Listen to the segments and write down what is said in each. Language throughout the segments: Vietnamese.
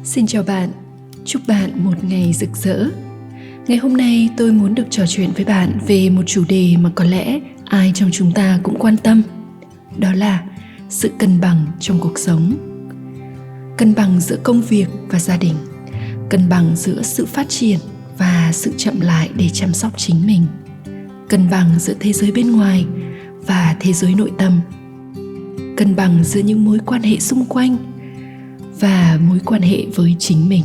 Xin chào bạn, chúc bạn một ngày rực rỡ. Ngày hôm nay tôi muốn được trò chuyện với bạn về một chủ đề mà có lẽ ai trong chúng ta cũng quan tâm. Đó là sự cân bằng trong cuộc sống. Cân bằng giữa công việc và gia đình. Cân bằng giữa sự phát triển và sự chậm lại để chăm sóc chính mình. Cân bằng giữa thế giới bên ngoài và thế giới nội tâm. Cân bằng giữa những mối quan hệ xung quanh và mối quan hệ với chính mình.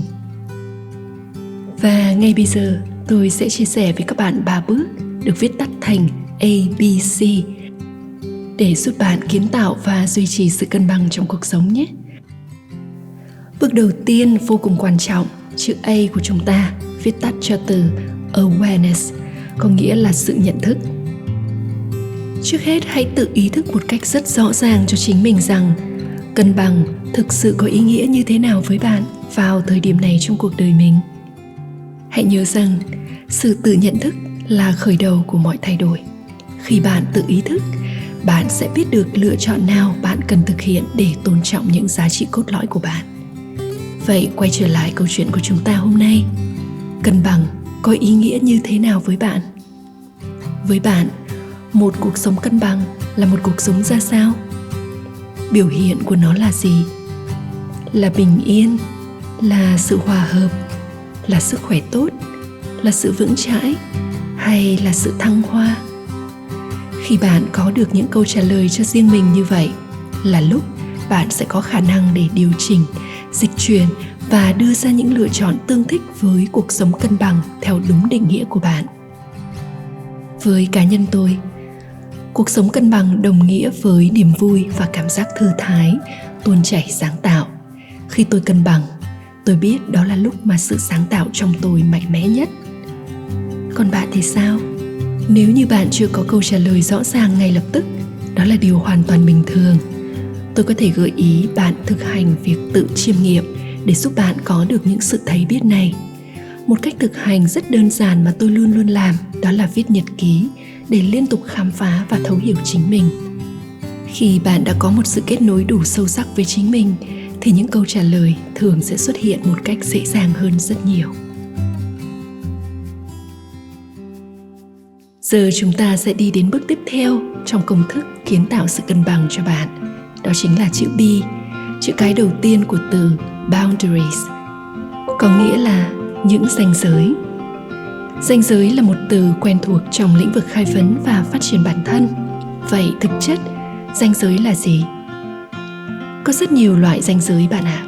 Và ngay bây giờ tôi sẽ chia sẻ với các bạn 3 bước được viết tắt thành ABC để giúp bạn kiến tạo và duy trì sự cân bằng trong cuộc sống nhé. Bước đầu tiên vô cùng quan trọng, chữ A của chúng ta viết tắt cho từ awareness, có nghĩa là sự nhận thức. Trước hết hãy tự ý thức một cách rất rõ ràng cho chính mình rằng cân bằng thực sự có ý nghĩa như thế nào với bạn vào thời điểm này trong cuộc đời mình. Hãy nhớ rằng sự tự nhận thức là khởi đầu của mọi thay đổi. Khi bạn tự ý thức, bạn sẽ biết được lựa chọn nào bạn cần thực hiện để tôn trọng những giá trị cốt lõi của bạn. Vậy quay trở lại câu chuyện của chúng ta hôm nay. Cân bằng có ý nghĩa như thế nào với bạn? Với bạn, một cuộc sống cân bằng là một cuộc sống ra sao? Biểu hiện của nó là gì? Là bình yên, là sự hòa hợp, là sức khỏe tốt, là sự vững chãi, hay là sự thăng hoa? Khi bạn có được những câu trả lời cho riêng mình như vậy, là lúc bạn sẽ có khả năng để điều chỉnh, dịch chuyển và đưa ra những lựa chọn tương thích với cuộc sống cân bằng theo đúng định nghĩa của bạn. Với cá nhân tôi, cuộc sống cân bằng đồng nghĩa với niềm vui và cảm giác thư thái, tuôn chảy sáng tạo. Khi tôi cân bằng, tôi biết đó là lúc mà sự sáng tạo trong tôi mạnh mẽ nhất. Còn bạn thì sao? Nếu như bạn chưa có câu trả lời rõ ràng ngay lập tức, đó là điều hoàn toàn bình thường. Tôi có thể gợi ý bạn thực hành việc tự chiêm nghiệm để giúp bạn có được những sự thấy biết này. Một cách thực hành rất đơn giản mà tôi luôn luôn làm, đó là viết nhật ký để liên tục khám phá và thấu hiểu chính mình. Khi bạn đã có một sự kết nối đủ sâu sắc với chính mình, thì những câu trả lời thường sẽ xuất hiện một cách dễ dàng hơn rất nhiều. Giờ chúng ta sẽ đi đến bước tiếp theo trong công thức kiến tạo sự cân bằng cho bạn. Đó chính là chữ B, chữ cái đầu tiên của từ boundaries, có nghĩa là những ranh giới. Ranh giới là một từ quen thuộc trong lĩnh vực khai vấn và phát triển bản thân. Vậy thực chất, ranh giới là gì? Có rất nhiều loại ranh giới bạn ạ.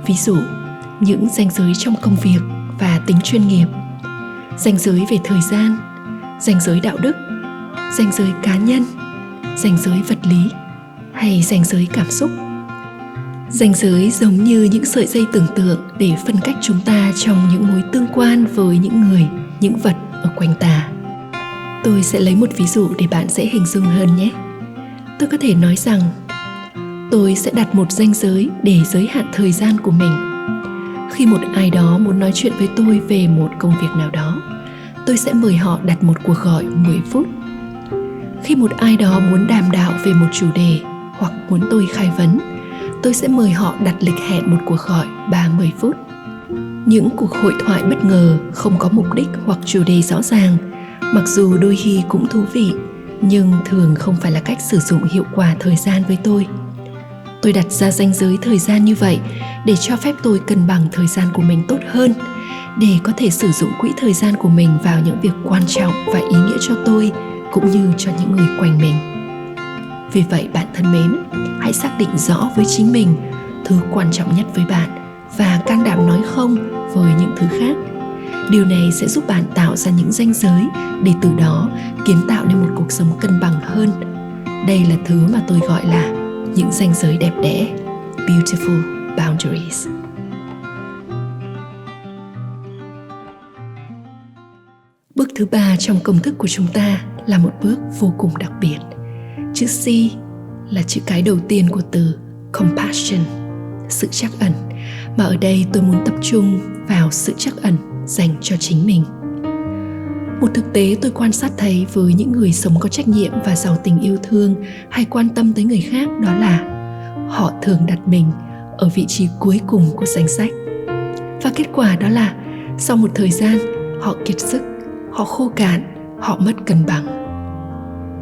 Ví dụ, những ranh giới trong công việc và tính chuyên nghiệp, ranh giới về thời gian, ranh giới đạo đức, ranh giới cá nhân, ranh giới vật lý hay ranh giới cảm xúc. Ranh giới giống như những sợi dây tưởng tượng để phân cách chúng ta trong những mối tương quan với những người, những vật ở quanh ta. Tôi sẽ lấy một ví dụ để bạn dễ hình dung hơn nhé. Tôi có thể nói rằng tôi sẽ đặt một ranh giới để giới hạn thời gian của mình. Khi một ai đó muốn nói chuyện với tôi về một công việc nào đó, tôi sẽ mời họ đặt một cuộc gọi 10 phút. Khi một ai đó muốn đàm đạo về một chủ đề hoặc muốn tôi khai vấn, tôi sẽ mời họ đặt lịch hẹn một cuộc gọi 30 phút. Những cuộc hội thoại bất ngờ không có mục đích hoặc chủ đề rõ ràng, mặc dù đôi khi cũng thú vị, nhưng thường không phải là cách sử dụng hiệu quả thời gian với tôi. Tôi đặt ra ranh giới thời gian như vậy để cho phép tôi cân bằng thời gian của mình tốt hơn, để có thể sử dụng quỹ thời gian của mình vào những việc quan trọng và ý nghĩa cho tôi cũng như cho những người quanh mình. Vì vậy bạn thân mến, hãy xác định rõ với chính mình thứ quan trọng nhất với bạn và can đảm nói không với những thứ khác. Điều này sẽ giúp bạn tạo ra những ranh giới để từ đó kiến tạo nên một cuộc sống cân bằng hơn. Đây là thứ mà tôi gọi là những ranh giới đẹp đẽ, beautiful boundaries. Bước thứ 3 trong công thức của chúng ta là một bước vô cùng đặc biệt. Chữ C là chữ cái đầu tiên của từ compassion, sự trắc ẩn, mà ở đây tôi muốn tập trung vào sự trắc ẩn dành cho chính mình. Một thực tế tôi quan sát thấy với những người sống có trách nhiệm và giàu tình yêu thương hay quan tâm tới người khác, đó là họ thường đặt mình ở vị trí cuối cùng của danh sách. Và kết quả đó là sau một thời gian, họ kiệt sức, họ khô cạn, họ mất cân bằng.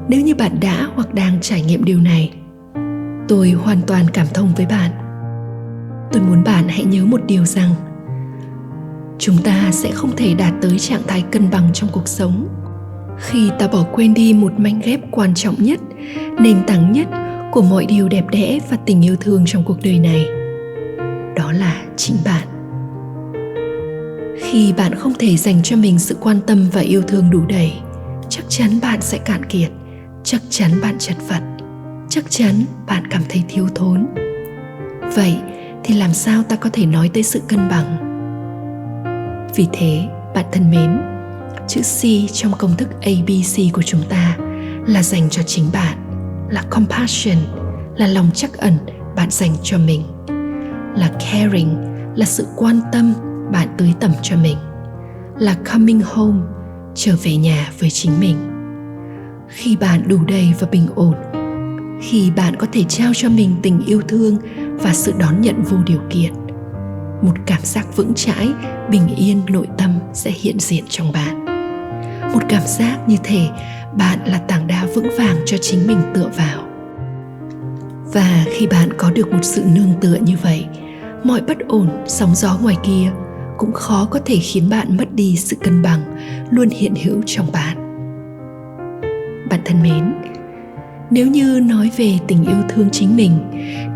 Nếu như bạn đã hoặc đang trải nghiệm điều này, tôi hoàn toàn cảm thông với bạn. Tôi muốn bạn hãy nhớ một điều rằng chúng ta sẽ không thể đạt tới trạng thái cân bằng trong cuộc sống khi ta bỏ quên đi một mảnh ghép quan trọng nhất, nền tảng nhất của mọi điều đẹp đẽ và tình yêu thương trong cuộc đời này. Đó là chính bạn. Khi bạn không thể dành cho mình sự quan tâm và yêu thương đủ đầy, chắc chắn bạn sẽ cạn kiệt, chắc chắn bạn chật vật, chắc chắn bạn cảm thấy thiếu thốn. Vậy thì làm sao ta có thể nói tới sự cân bằng? Vì thế, bạn thân mến, chữ C trong công thức ABC của chúng ta là dành cho chính bạn, là compassion, là lòng trắc ẩn bạn dành cho mình, là caring, là sự quan tâm bạn tưới tẩm cho mình, là coming home, trở về nhà với chính mình. Khi bạn đủ đầy và bình ổn, khi bạn có thể trao cho mình tình yêu thương và sự đón nhận vô điều kiện, một cảm giác vững chãi, bình yên nội tâm sẽ hiện diện trong bạn. Một cảm giác như thể bạn là tảng đá vững vàng cho chính mình tựa vào. Và khi bạn có được một sự nương tựa như vậy, mọi bất ổn, sóng gió ngoài kia cũng khó có thể khiến bạn mất đi sự cân bằng luôn hiện hữu trong bạn. Bạn thân mến, nếu như nói về tình yêu thương chính mình,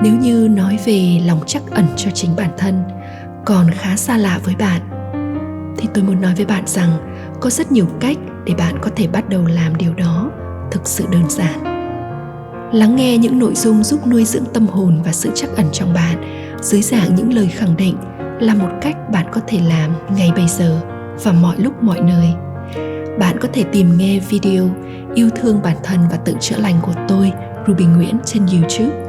nếu như nói về lòng trắc ẩn cho chính bản thân còn khá xa lạ với bạn, thì tôi muốn nói với bạn rằng có rất nhiều cách để bạn có thể bắt đầu làm điều đó thực sự đơn giản. Lắng nghe những nội dung giúp nuôi dưỡng tâm hồn và sự trắc ẩn trong bạn dưới dạng những lời khẳng định là một cách bạn có thể làm ngay bây giờ và mọi lúc mọi nơi. Bạn có thể tìm nghe video Yêu thương bản thân và tự chữa lành của tôi, Ruby Nguyễn, trên YouTube.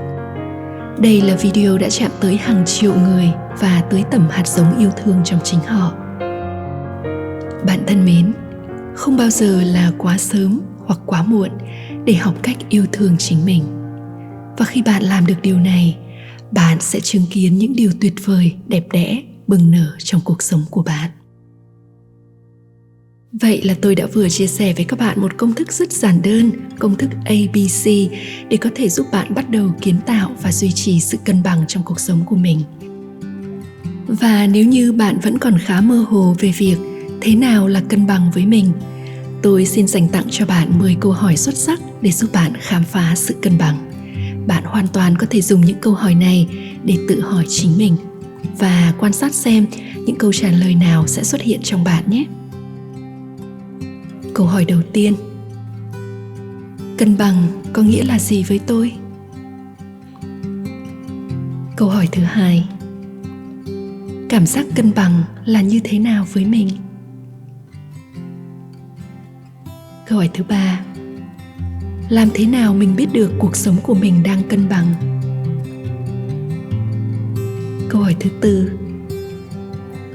Đây là video đã chạm tới hàng triệu người và tưới tẩm hạt giống yêu thương trong chính họ. Bạn thân mến, không bao giờ là quá sớm hoặc quá muộn để học cách yêu thương chính mình. Và khi bạn làm được điều này, bạn sẽ chứng kiến những điều tuyệt vời, đẹp đẽ, bừng nở trong cuộc sống của bạn. Vậy là tôi đã vừa chia sẻ với các bạn một công thức rất giản đơn, công thức ABC để có thể giúp bạn bắt đầu kiến tạo và duy trì sự cân bằng trong cuộc sống của mình. Và nếu như bạn vẫn còn khá mơ hồ về việc thế nào là cân bằng với mình, tôi xin dành tặng cho bạn 10 câu hỏi xuất sắc để giúp bạn khám phá sự cân bằng. Bạn hoàn toàn có thể dùng những câu hỏi này để tự hỏi chính mình và quan sát xem những câu trả lời nào sẽ xuất hiện trong bạn nhé. Câu hỏi đầu tiên: cân bằng có nghĩa là gì với tôi? Câu hỏi thứ hai: cảm giác cân bằng là như thế nào với mình? Câu hỏi thứ ba: làm thế nào mình biết được cuộc sống của mình đang cân bằng? Câu hỏi thứ tư: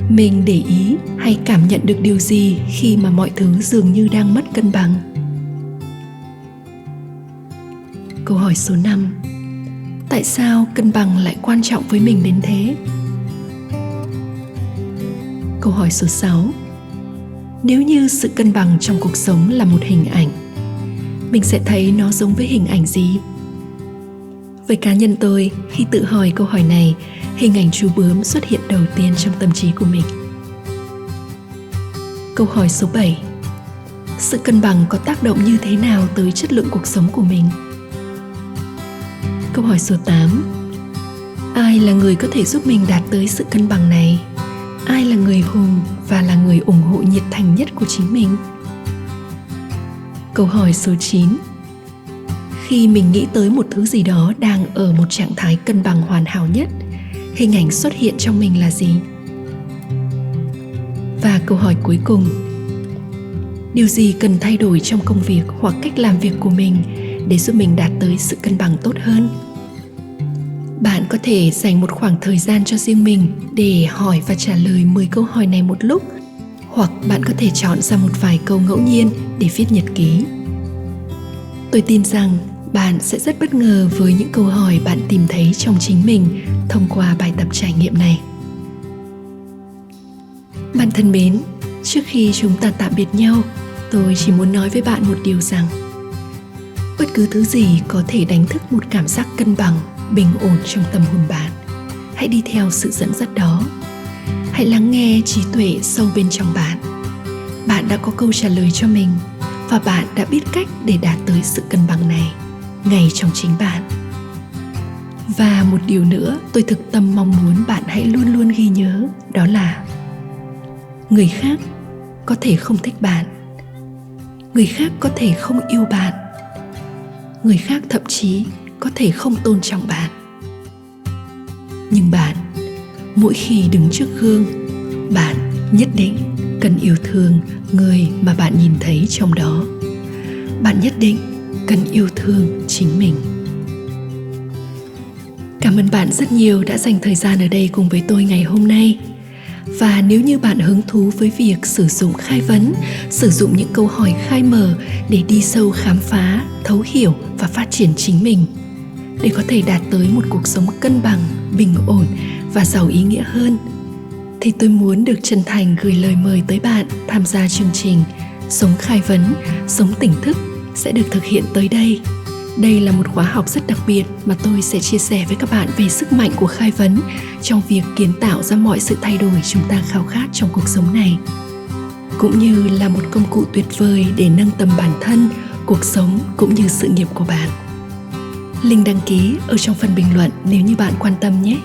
mình để ý hay cảm nhận được điều gì khi mà mọi thứ dường như đang mất cân bằng? Câu hỏi số 5: tại sao cân bằng lại quan trọng với mình đến thế? Câu hỏi số 6: nếu như sự cân bằng trong cuộc sống là một hình ảnh, mình sẽ thấy nó giống với hình ảnh gì? Với cá nhân tôi, khi tự hỏi câu hỏi này, hình ảnh chú bướm xuất hiện đầu tiên trong tâm trí của mình. Câu hỏi số 7: sự cân bằng có tác động như thế nào tới chất lượng cuộc sống của mình? Câu hỏi số 8: ai là người có thể giúp mình đạt tới sự cân bằng này? Ai là người hùng và là người ủng hộ nhiệt thành nhất của chính mình? Câu hỏi số 9: khi mình nghĩ tới một thứ gì đó đang ở một trạng thái cân bằng hoàn hảo nhất, hình ảnh xuất hiện trong mình là gì? Và câu hỏi cuối cùng: điều gì cần thay đổi trong công việc hoặc cách làm việc của mình để giúp mình đạt tới sự cân bằng tốt hơn? Bạn có thể dành một khoảng thời gian cho riêng mình để hỏi và trả lời 10 câu hỏi này một lúc, hoặc bạn có thể chọn ra một vài câu ngẫu nhiên để viết nhật ký. Tôi tin rằng bạn sẽ rất bất ngờ với những câu hỏi bạn tìm thấy trong chính mình thông qua bài tập trải nghiệm này. Bạn thân mến, trước khi chúng ta tạm biệt nhau, tôi chỉ muốn nói với bạn một điều rằng bất cứ thứ gì có thể đánh thức một cảm giác cân bằng, bình ổn trong tâm hồn bạn, hãy đi theo sự dẫn dắt đó. Hãy lắng nghe trí tuệ sâu bên trong bạn. Bạn đã có câu trả lời cho mình và bạn đã biết cách để đạt tới sự cân bằng này ngay trong chính bạn. Và một điều nữa tôi thực tâm mong muốn bạn hãy luôn luôn ghi nhớ, đó là người khác có thể không thích bạn, người khác có thể không yêu bạn, người khác thậm chí có thể không tôn trọng bạn. Nhưng bạn, mỗi khi đứng trước gương, bạn nhất định cần yêu thương người mà bạn nhìn thấy trong đó. Bạn nhất định cần yêu thương chính mình. Cảm ơn bạn rất nhiều đã dành thời gian ở đây cùng với tôi ngày hôm nay. Và nếu như bạn hứng thú với việc sử dụng khai vấn, sử dụng những câu hỏi khai mở để đi sâu khám phá, thấu hiểu và phát triển chính mình, để có thể đạt tới một cuộc sống cân bằng, bình ổn và giàu ý nghĩa hơn, thì tôi muốn được chân thành gửi lời mời tới bạn tham gia chương trình Sống Khai Vấn, Sống Tỉnh Thức sẽ được thực hiện tới đây. Đây là một khóa học rất đặc biệt mà tôi sẽ chia sẻ với các bạn về sức mạnh của khai vấn trong việc kiến tạo ra mọi sự thay đổi chúng ta khao khát trong cuộc sống này, cũng như là một công cụ tuyệt vời để nâng tầm bản thân, cuộc sống cũng như sự nghiệp của bạn. Link đăng ký ở trong phần bình luận nếu như bạn quan tâm nhé.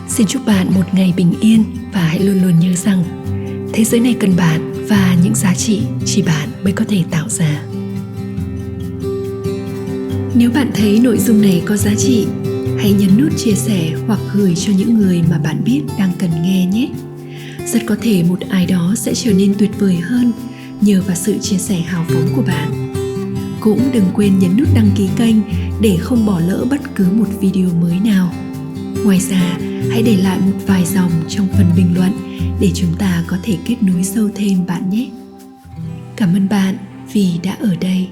Xin chúc bạn một ngày bình yên và hãy luôn luôn nhớ rằng thế giới này cần bạn và những giá trị chỉ bạn mới có thể tạo ra. Nếu bạn thấy nội dung này có giá trị, hãy nhấn nút chia sẻ hoặc gửi cho những người mà bạn biết đang cần nghe nhé. Rất có thể một ai đó sẽ trở nên tuyệt vời hơn nhờ vào sự chia sẻ hào phóng của bạn. Cũng đừng quên nhấn nút đăng ký kênh để không bỏ lỡ bất cứ một video mới nào. Ngoài ra, hãy để lại một vài dòng trong phần bình luận để chúng ta có thể kết nối sâu thêm bạn nhé. Cảm ơn bạn vì đã ở đây.